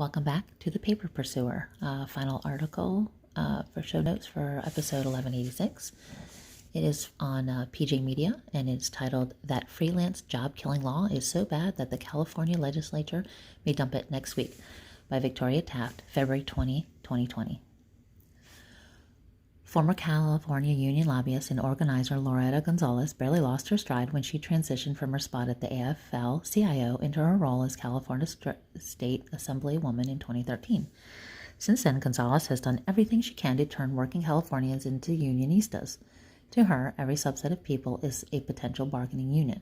Welcome back to the Paper Pursuer. Final article for show notes for episode 1186. It is on PJ Media and it's titled "That Freelance Job Killing Law is So Bad That the California Legislature May Dump It Next Week" by Victoria Taft, February 20, 2020. Former California union lobbyist and organizer Loretta Gonzalez barely lost her stride when she transitioned from her spot at the AFL-CIO into her role as California State Assemblywoman in 2013. Since then, Gonzalez has done everything she can to turn working Californians into unionistas. To her, every subset of people is a potential bargaining unit,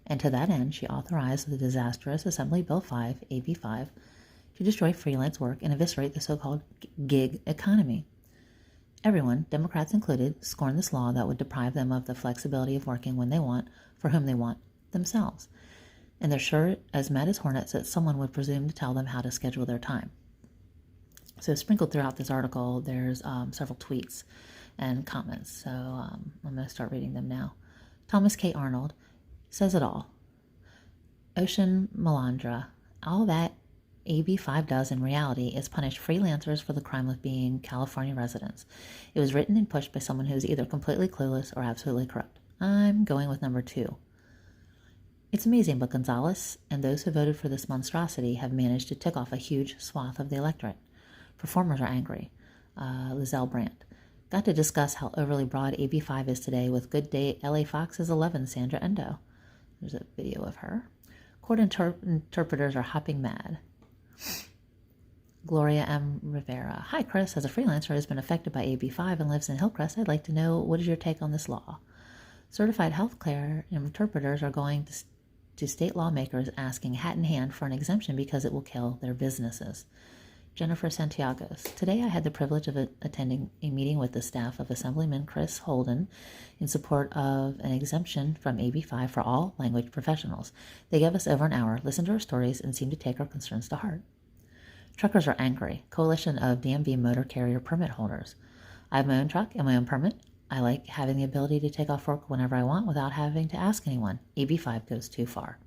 and to that end, she authorized the disastrous Assembly Bill 5, AB 5, to destroy freelance work and eviscerate the so-called gig economy. Everyone, Democrats included, scorned this law that would deprive them of the flexibility of working when they want, for whom they want, themselves. And they're sure as mad as hornets that someone would presume to tell them how to schedule their time. So sprinkled throughout this article, there's several tweets and comments. So I'm going to start reading them now. Thomas K. Arnold says it all. Ocean Melandra, all that AB 5 does in reality is punish freelancers for the crime of being California residents. It was written and pushed by someone who is either completely clueless or absolutely corrupt. I'm going with number 2. It's amazing, but Gonzalez and those who voted for this monstrosity have managed to tick off a huge swath of the electorate. Performers are angry. Lizelle Brandt. Got to discuss how overly broad AB 5 is today with Good Day LA Fox's 11 Sandra Endo. There's a video of her. Court interpreters are hopping mad. Gloria M. Rivera. Hi, Chris. As a freelancer who has been affected by AB 5 and lives in Hillcrest, I'd like to know, what is your take on this law? Certified healthcare interpreters are going to state lawmakers asking hat in hand for an exemption because it will kill their businesses. Jennifer Santiagos. Today I had the privilege of attending a meeting with the staff of Assemblyman Chris Holden in support of an exemption from AB 5 for all language professionals. They gave us over an hour, listened to our stories, and seemed to take our concerns to heart. Truckers are angry. Coalition of DMV motor carrier permit holders. I have my own truck and my own permit. I like having the ability to take off work whenever I want without having to ask anyone. AB 5 goes too far.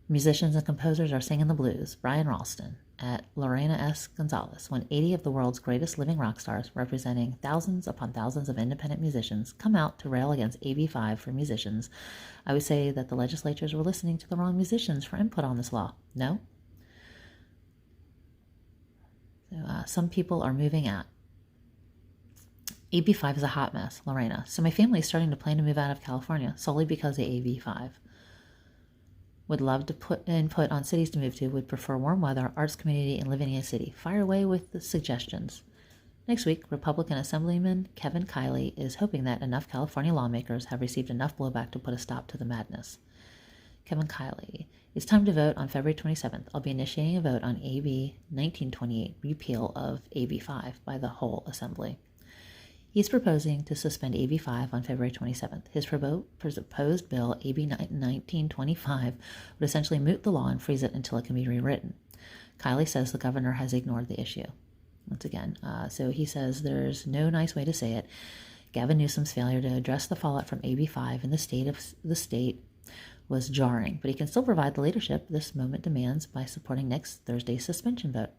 Musicians and composers are singing the blues. Brian Ralston at Lorena S. Gonzalez. When 80 of the world's greatest living rock stars, representing thousands upon thousands of independent musicians, come out to rail against AB 5 for musicians, I would say that the legislatures were listening to the wrong musicians for input on this law. No? So, some people are moving out. AB 5 is a hot mess, Lorena. So my family is starting to plan to move out of California solely because of AB 5. Would love to put input on cities to move to, would prefer warm weather, arts community, and living in a city. Fire away with the suggestions. Next week, Republican Assemblyman Kevin Kiley is hoping that enough California lawmakers have received enough blowback to put a stop to the madness. Kevin Kiley. It's time to vote on February 27th. I'll be initiating a vote on AB 1928, repeal of AB 5 by the whole Assembly. He's proposing to suspend AB 5 on February 27th. His proposed bill, AB 1925, would essentially moot the law and freeze it until it can be rewritten. Kiley says the governor has ignored the issue. Once again, so he says there's no nice way to say it. Gavin Newsom's failure to address the fallout from AB 5 in the state was jarring, but he can still provide the leadership this moment demands by supporting next Thursday's suspension vote.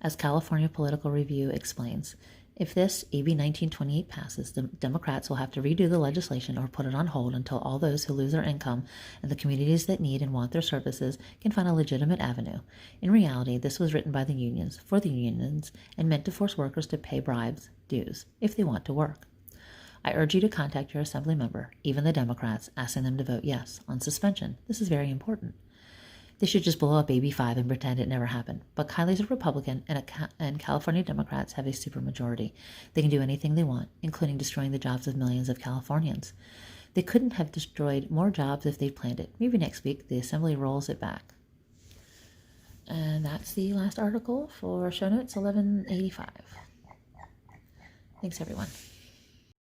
As California Political Review explains, if this AB 1928 passes, the Democrats will have to redo the legislation or put it on hold until all those who lose their income and the communities that need and want their services can find a legitimate avenue. In reality, this was written by the unions, for the unions, and meant to force workers to pay bribes, dues, if they want to work. I urge you to contact your assembly member, even the Democrats, asking them to vote yes on suspension. This is very important. They should just blow up AB 5 and pretend it never happened. But Kiley's a Republican, and California Democrats have a supermajority. They can do anything they want, including destroying the jobs of millions of Californians. They couldn't have destroyed more jobs if they'd planned it. Maybe next week the Assembly rolls it back. And that's the last article for show notes 1185. Thanks, everyone.